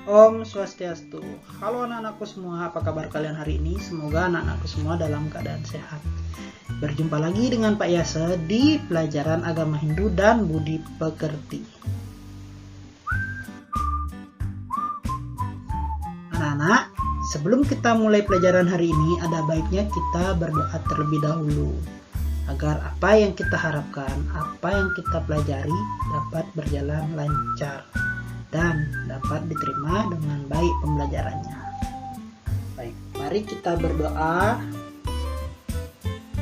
Om Swastiastu. Halo anak-anakku semua, apa kabar kalian hari ini? Semoga anak-anakku semua dalam keadaan sehat. Berjumpa lagi dengan Pak Yase di pelajaran agama Hindu dan budi pekerti. Anak-anak, sebelum kita mulai pelajaran hari ini, ada baiknya kita berdoa terlebih dahulu agar apa yang kita harapkan, apa yang kita pelajari dapat berjalan lancar dan dapat diterima dengan baik pembelajarannya. Baik, mari kita berdoa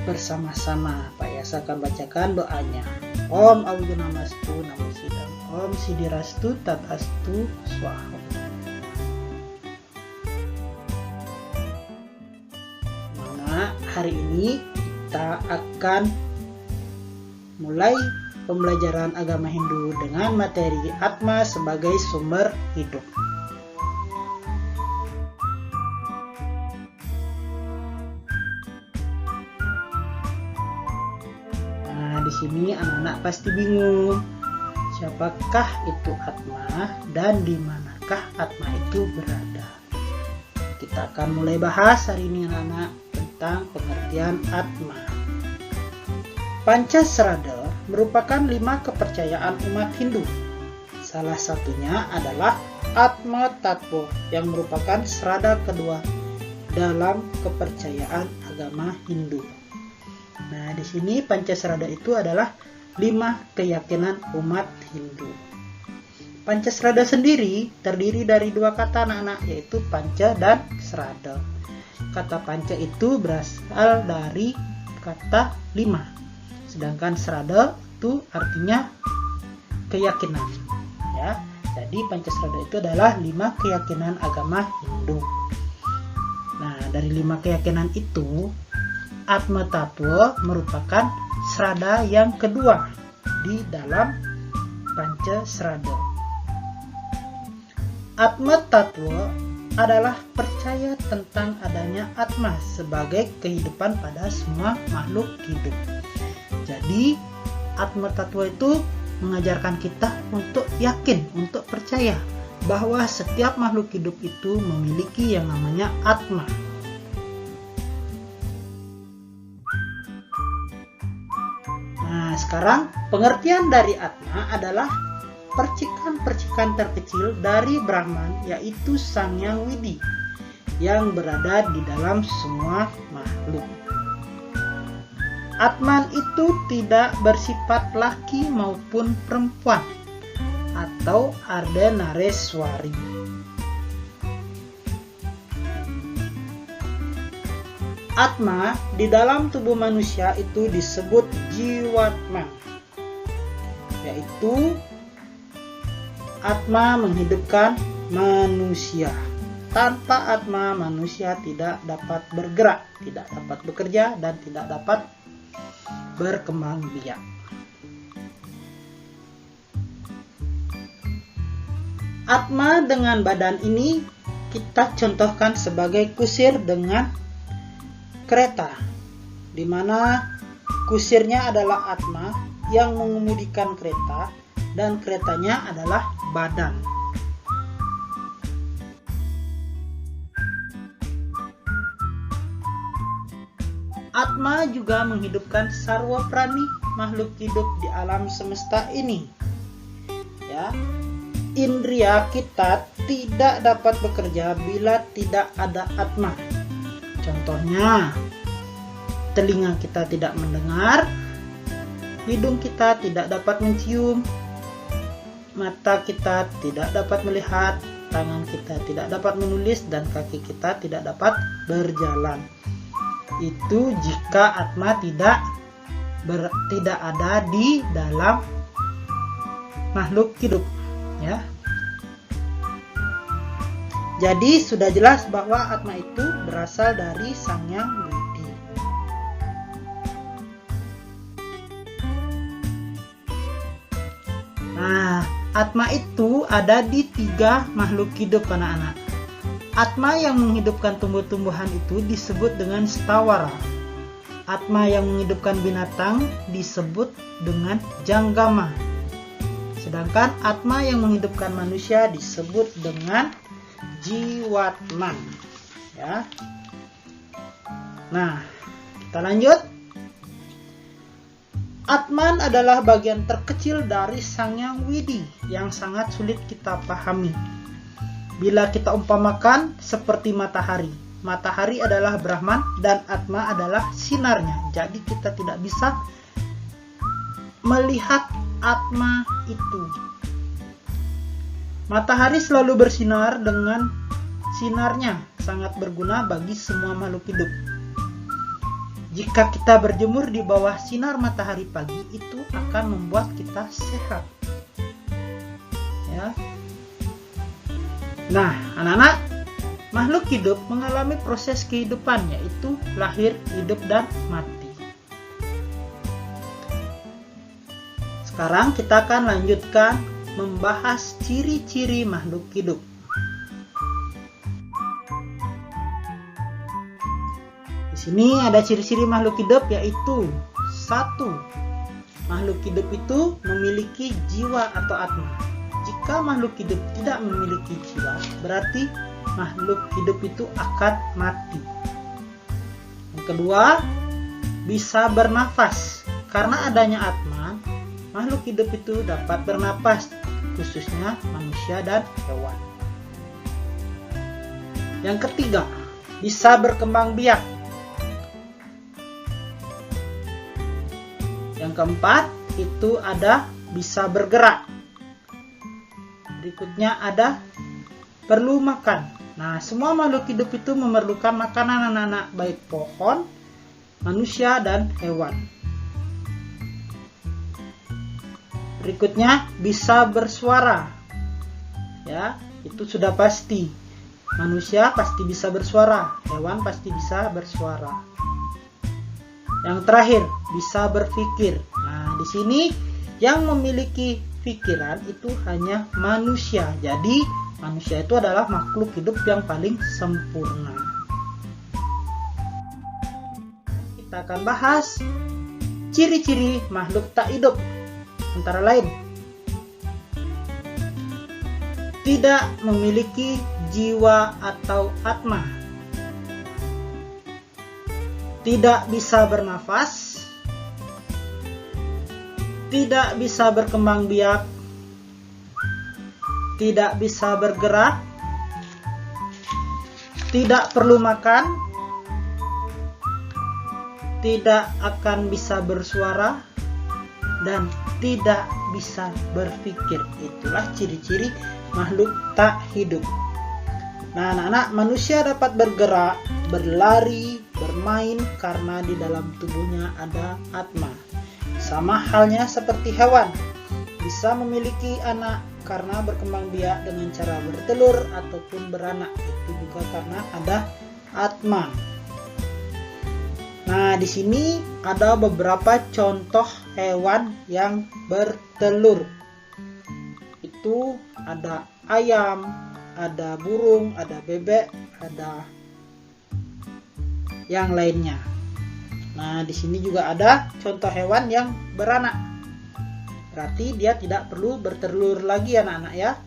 bersama-sama. Pak Yasa akan bacakan doanya. Om Aujunamastu Namosidam. Om Sidirastu Tatastu Swaha. Nah, hari ini kita akan mulai pembelajaran agama Hindu dengan materi Atma sebagai sumber hidup. Nah, di sini anak-anak pasti bingung, siapakah itu Atma dan di manakah Atma itu berada. Kita akan mulai bahas hari ini anak-anak tentang pengertian Atma. Pancasrada merupakan 5 kepercayaan umat Hindu. Salah satunya adalah Atma Tattva yang merupakan serada kedua dalam kepercayaan agama Hindu. Nah, di sini Pancasrada itu adalah 5 keyakinan umat Hindu. Pancasrada sendiri terdiri dari 2 kata anak-anak, yaitu panca dan srada. Kata panca itu berasal dari kata 5. Sedangkan srada itu artinya keyakinan, ya. Jadi Pancasrada itu adalah 5 keyakinan agama Hindu. Nah, dari 5 keyakinan itu, Atma Tattva merupakan srada yang kedua di dalam Pancasrada. Atma Tattva adalah percaya tentang adanya Atma sebagai kehidupan pada semua makhluk hidup. Jadi Atma Tattva itu mengajarkan kita untuk yakin, untuk percaya bahwa setiap makhluk hidup itu memiliki yang namanya Atma. Nah, sekarang pengertian dari Atma adalah percikan-percikan terkecil dari Brahman, yaitu Sang Yang Widi, yang berada di dalam semua makhluk. Atman itu tidak bersifat laki maupun perempuan atau Ardhanareswari. Atma di dalam tubuh manusia itu disebut Jiwatma, yaitu Atma menghidupkan manusia. Tanpa Atma manusia tidak dapat bergerak, tidak dapat bekerja, dan tidak dapat berkembang biak. Atma dengan badan ini kita contohkan sebagai kusir dengan kereta, di mana kusirnya adalah Atma yang mengemudikan kereta dan keretanya adalah badan. Atma juga menghidupkan sarwa prani, makhluk hidup di alam semesta ini. Ya, indria kita tidak dapat bekerja bila tidak ada Atma. Contohnya, telinga kita tidak mendengar, hidung kita tidak dapat mencium, mata kita tidak dapat melihat, tangan kita tidak dapat menulis, dan kaki kita tidak dapat berjalan. Itu jika Atma tidak ada di dalam makhluk hidup, ya. Jadi sudah jelas bahwa Atma itu berasal dari Sang Yang Widi. Nah, Atma itu ada di 3 makhluk hidup anak-anak. Atma yang menghidupkan tumbuh-tumbuhan itu disebut dengan Stawara. Atma yang menghidupkan binatang disebut dengan Janggama. Sedangkan Atma yang menghidupkan manusia disebut dengan Jiwatman. Ya. Nah, kita lanjut. Atman adalah bagian terkecil dari Sang Yang Widi yang sangat sulit kita pahami. Bila kita umpamakan seperti matahari. Matahari adalah Brahman dan Atma adalah sinarnya. Jadi kita tidak bisa melihat Atma itu. Matahari selalu bersinar dengan sinarnya, sangat berguna bagi semua makhluk hidup. Jika kita berjemur di bawah sinar matahari pagi, itu akan membuat kita sehat. Ya. Nah, anak-anak, makhluk hidup mengalami proses kehidupan, yaitu lahir, hidup, dan mati. Sekarang kita akan lanjutkan membahas ciri-ciri makhluk hidup. Di sini ada ciri-ciri makhluk hidup, yaitu 1. Makhluk hidup itu memiliki jiwa atau atma. Jika makhluk hidup tidak memiliki jiwa, berarti makhluk hidup itu akan mati. Yang kedua, bisa bernafas. Karena adanya atma, makhluk hidup itu dapat bernafas, khususnya manusia dan hewan. Yang ketiga, bisa berkembang biak. Yang keempat, itu ada bisa bergerak. Berikutnya ada perlu makan. Nah, semua makhluk hidup itu memerlukan makanan, anak-anak, baik pohon, manusia, dan hewan. Berikutnya bisa bersuara. Ya, itu sudah pasti. Manusia pasti bisa bersuara, hewan pasti bisa bersuara. Yang terakhir, bisa berpikir. Nah, di sini yang memiliki pikiran itu hanya manusia. Jadi, manusia itu adalah makhluk hidup yang paling sempurna. Kita akan bahas ciri-ciri makhluk tak hidup. Antara lain, tidak memiliki jiwa atau atma, tidak bisa bernafas, tidak bisa berkembang biak, tidak bisa bergerak, tidak perlu makan, tidak akan bisa bersuara, dan tidak bisa berpikir. Itulah ciri-ciri makhluk tak hidup. Nah, anak-anak, manusia dapat bergerak, berlari, bermain karena di dalam tubuhnya ada atma. Sama halnya seperti hewan, bisa memiliki anak karena berkembang biak dengan cara bertelur ataupun beranak. Itu juga karena ada atma. Nah, di sini ada beberapa contoh hewan yang bertelur. Itu ada ayam, ada burung, ada bebek, ada yang lainnya. Nah, di sini juga ada contoh hewan yang beranak. Berarti dia tidak perlu bertelur lagi, anak-anak ya.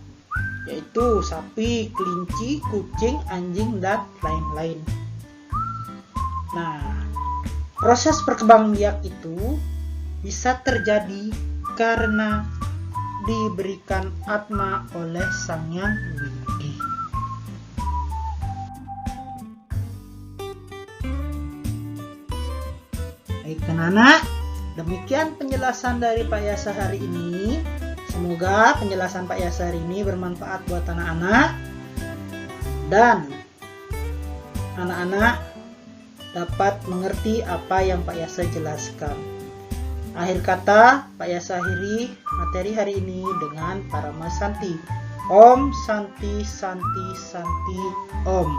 Yaitu sapi, kelinci, kucing, anjing, dan lain-lain. Nah, proses perkembang biak itu bisa terjadi karena diberikan atma oleh Sang Yang Widi. Baik, anak-anak, demikian penjelasan dari Pak Yasa hari ini. Semoga penjelasan Pak Yasa hari ini bermanfaat buat anak-anak dan anak-anak dapat mengerti apa yang Pak Yasa jelaskan. Akhir kata, Pak Yasa akhiri materi hari ini dengan Parama Santi. Om Santi Santi Santi Om.